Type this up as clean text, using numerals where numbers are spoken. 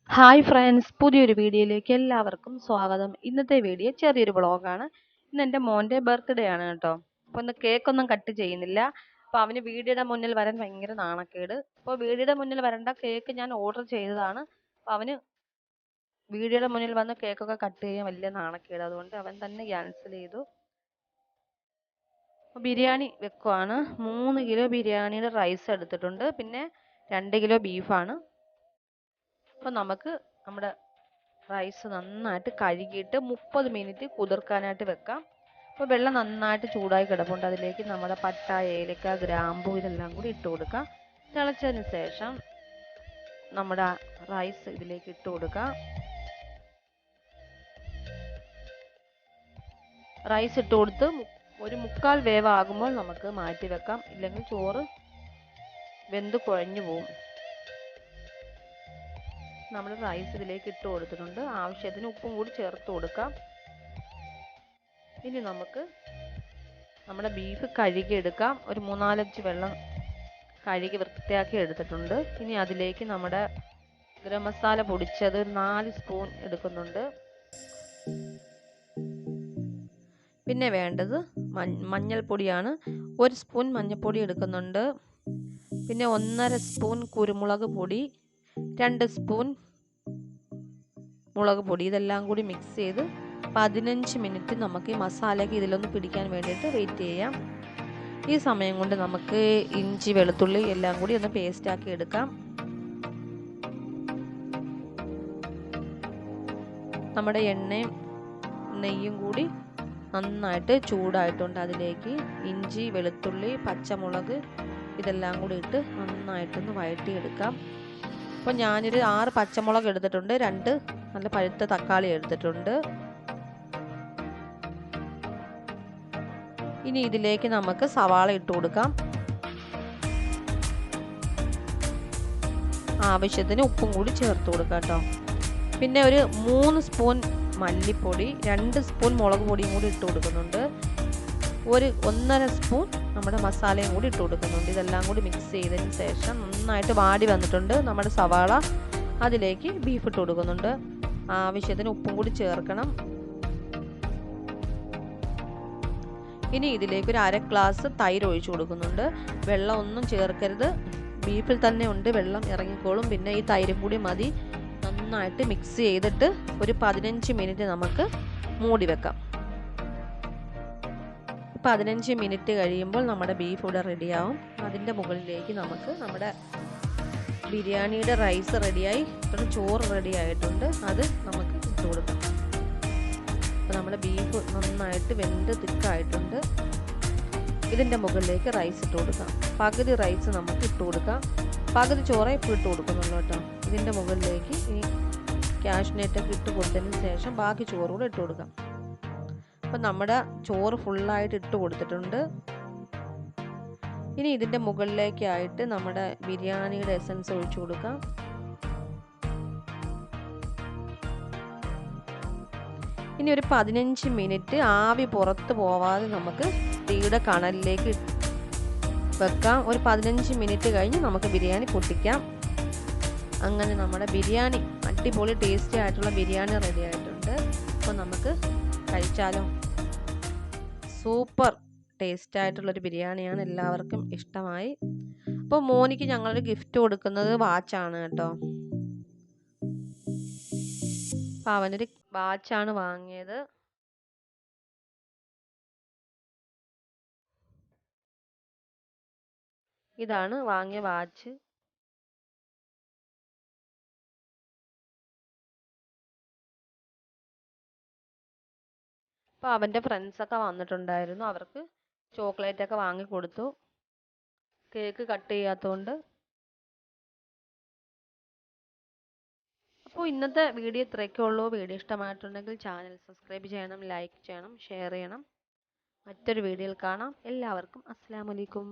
Hi friends, പുതിയൊരു വീഡിയോയിലേക്ക് എല്ലാവർക്കും സ്വാഗതം. ഇന്നത്തെ വീഡിയോ ചെറിയൊരു വ്ളോഗാണ്. ഇന്ന് എൻ്റെ മോൻ്റെ ബർത്ത്ഡേ ആണ് കേട്ടോ. അപ്പോൾ ഇന്ന് കേക്കൊന്നും കട്ട് ചെയ്യുന്നില്ല. അപ്പോൾ അവന് വീഡിയോയുടെ മുന്നിൽ വരാൻ ഭയങ്കര നാണക്കേട്. അപ്പോൾ വീഡിയോയുടെ മുന്നിൽ വരേണ്ട, കേക്ക് ഞാൻ ഓർഡർ ചെയ്തതാണ്. അപ്പോൾ അവന് വീഡിയോയുടെ മുന്നിൽ വന്ന് കേക്കൊക്കെ കട്ട് ചെയ്യാൻ വലിയ നാണക്കേട്. അതുകൊണ്ട് അവൻ തന്നെ ക്യാൻസൽ ചെയ്തു. അപ്പോൾ ബിരിയാണി വെക്കുവാണ്. 3 കിലോ ബിരിയാണിയുടെ റൈസ് എടുത്തിട്ടുണ്ട്. പിന്നെ 2 കിലോ ബീഫാണ്. അപ്പോൾ നമുക്ക് നമ്മുടെ റൈസ് നന്നായിട്ട് കഴുകിയിട്ട് 30 മിനിറ്റ് കുതിർക്കാനായിട്ട് വെക്കാം. അപ്പോൾ വെള്ളം നന്നായിട്ട് ചൂടായി കിടപ്പുണ്ട്. അതിലേക്ക് നമ്മുടെ പട്ട, ഏലക്ക, ഗ്രാമ്പൂ ഇതെല്ലാം കൂടി ഇട്ട് കൊടുക്കാം. തിളച്ചതിന് ശേഷം നമ്മുടെ റൈസ് ഇതിലേക്ക് ഇട്ട് കൊടുക്കാം. റൈസ് ഇട്ട് കൊടുത്ത് ഒരു 1/4 വേവാകുമ്പോൾ നമുക്ക് മാറ്റി വെക്കാം. ഇല്ലെങ്കിൽ ചോറ് വെന്ത് കുഴഞ്ഞു പോകും. നമ്മൾ റൈസ് ഇതിലേക്ക് ഇട്ട് കൊടുത്തിട്ടുണ്ട്. ആവശ്യത്തിന് ഉപ്പും കൂടി ചേർത്ത് കൊടുക്കാം. ഇനി നമുക്ക് നമ്മുടെ ബീഫ് കഴുകി എടുക്കാം. ഒരു 3-4 വെള്ളം കഴുകി വൃത്തിയാക്കി എടുത്തിട്ടുണ്ട്. ഇനി അതിലേക്ക് നമ്മുടെ ഗരം മസാല പൊടിച്ചത് 4 സ്പൂൺ എടുക്കുന്നുണ്ട്. പിന്നെ വേണ്ടത് മഞ്ഞൾപ്പൊടിയാണ്. 1 സ്പൂൺ മഞ്ഞൾപ്പൊടി എടുക്കുന്നുണ്ട്. പിന്നെ 1.5 സ്പൂൺ കുരുമുളക് പൊടി, 2 സ്പൂൺ മുളക് പൊടി. ഇതെല്ലാം കൂടി മിക്സ് ചെയ്ത് 15 മിനിറ്റ് നമുക്ക് ഈ മസാലയ്ക്ക് ഇതിലൊന്ന് പിടിക്കാൻ വേണ്ടിയിട്ട് വെയിറ്റ് ചെയ്യാം. ഈ സമയം കൊണ്ട് നമുക്ക് ഇഞ്ചി, വെളുത്തുള്ളി എല്ലാം കൂടി ഒന്ന് പേസ്റ്റ് ആക്കി എടുക്കാം. നമ്മുടെ എണ്ണയും നെയ്യും കൂടി നന്നായിട്ട് ചൂടായിട്ടുണ്ട്. അതിലേക്ക് ഇഞ്ചി, വെളുത്തുള്ളി, പച്ചമുളക് ഇതെല്ലാം കൂടി ഇട്ട് നന്നായിട്ടൊന്ന് വഴറ്റിയെടുക്കാം. അപ്പോൾ ഞാനൊരു 6 പച്ചമുളക് എടുത്തിട്ടുണ്ട്. 2 നല്ല പഴുത്ത തക്കാളി എടുത്തിട്ടുണ്ട്. ഇനി ഇതിലേക്ക് നമുക്ക് സവാള ഇട്ട് കൊടുക്കാം. ആവശ്യത്തിന് ഉപ്പും കൂടി ചേർത്ത് കൊടുക്കാം കേട്ടോ. പിന്നെ ഒരു 3 സ്പൂൺ മല്ലിപ്പൊടി, 2 സ്പൂൺ മുളക് പൊടിയും കൂടി ഇട്ട് കൊടുക്കുന്നുണ്ട്. ഒരു 1.5 സ്പൂൺ നമ്മുടെ മസാലയും കൂടി ഇട്ട് കൊടുക്കുന്നുണ്ട്. ഇതെല്ലാം കൂടി മിക്സ് ചെയ്തതിന് ശേഷം നന്നായിട്ട് വാടി വന്നിട്ടുണ്ട് നമ്മുടെ സവാള. അതിലേക്ക് ബീഫ് ഇട്ട് കൊടുക്കുന്നുണ്ട്. ആവശ്യത്തിന് ഉപ്പും കൂടി ചേർക്കണം. ഇനി ഇതിലേക്ക് ഒരു 1/2 ഗ്ലാസ് തൈര് ഒഴിച്ചു കൊടുക്കുന്നുണ്ട്. വെള്ളം ഒന്നും ചേർക്കരുത്, ബീഫിൽ തന്നെ ഉണ്ട്, വെള്ളം ഇറങ്ങിക്കോളും. പിന്നെ ഈ തൈരും കൂടി മതി. നന്നായിട്ട് മിക്സ് ചെയ്തിട്ട് ഒരു 15 മിനിറ്റ് നമുക്ക് മൂടി വെക്കാം. 15 മിനിറ്റ് കഴിയുമ്പോൾ നമ്മുടെ ബീഫ് ഇവിടെ റെഡിയാവും. അതിൻ്റെ മുകളിലേക്ക് നമുക്ക് നമ്മുടെ ബിരിയാണിയുടെ റൈസ് റെഡിയായി, ചോറ് റെഡി ആയിട്ടുണ്ട്. അത് നമുക്ക് ഇട്ട് കൊടുക്കാം. അപ്പോൾ നമ്മുടെ ബീഫ് നന്നായിട്ട് വെന്ത് തിക്കായിട്ടുണ്ട്. ഇതിൻ്റെ മുകളിലേക്ക് റൈസ് ഇട്ട് കൊടുക്കാം. പകുതി റൈസ് നമുക്ക് ഇട്ട് കൊടുക്കാം. പകുതി ചോറേ ഇപ്പോൾ ഇട്ട് കൊടുക്കുന്നുള്ളൂ കേട്ടോ. ഇതിൻ്റെ മുകളിലേക്ക് ഇനി കാഷ്നട്ടൊക്കെ ഇട്ട് കൊടുത്തതിന് ശേഷം ബാക്കി ചോറ് കൂടെ ഇട്ട് കൊടുക്കാം. അപ്പം നമ്മുടെ ചോറ് ഫുള്ളായിട്ട് ഇട്ട് കൊടുത്തിട്ടുണ്ട്. ഇനി ഇതിൻ്റെ മുകളിലേക്കായിട്ട് നമ്മുടെ ബിരിയാണിയുടെ എസൻസ് ഒഴിച്ചു കൊടുക്കാം. ഇനി ഒരു 15 മിനിറ്റ് ആവി പുറത്ത് പോവാതെ നമുക്ക് തീയുടെ കണലിലേക്ക് വെക്കാം. ഒരു 15 മിനിറ്റ് കഴിഞ്ഞ് നമുക്ക് ബിരിയാണി പൊട്ടിക്കാം. അങ്ങനെ നമ്മുടെ ബിരിയാണി, അടിപൊളി ടേസ്റ്റി ആയിട്ടുള്ള ബിരിയാണി റെഡി ആയിട്ടുണ്ട്. അപ്പോൾ നമുക്ക് കഴിച്ചാലോ? സൂപ്പർ ടേസ്റ്റ് ആയിട്ടുള്ളൊരു ബിരിയാണിയാണ്. എല്ലാവർക്കും ഇഷ്ടമായി. അപ്പോൾ മോനിക്ക് ഞങ്ങളൊരു ഗിഫ്റ്റ് കൊടുക്കുന്നത് വാച്ചാണ് കേട്ടോ. അപ്പോൾ അവനൊരു വാച്ചാണ് വാങ്ങിയത്. ഇതാണ് വാങ്ങിയ വാച്ച്. അപ്പോൾ അവൻ്റെ ഫ്രണ്ട്സൊക്കെ വന്നിട്ടുണ്ടായിരുന്നു. അവർക്ക് ചോക്ലേറ്റൊക്കെ വാങ്ങി കൊടുത്തു. കേക്ക് കട്ട് ചെയ്യാത്തതുകൊണ്ട്. അപ്പോൾ ഇന്നത്തെ വീഡിയോ ഇത്രയൊക്കെ ഉള്ളൂ. വീഡിയോ ഇഷ്ടമായിട്ടുണ്ടെങ്കിൽ ചാനൽ സബ്സ്ക്രൈബ് ചെയ്യണം, ലൈക്ക് ചെയ്യണം, ഷെയർ ചെയ്യണം. മറ്റൊരു വീഡിയോയിൽ കാണാം. എല്ലാവർക്കും അസ്സലാമു അലൈക്കും.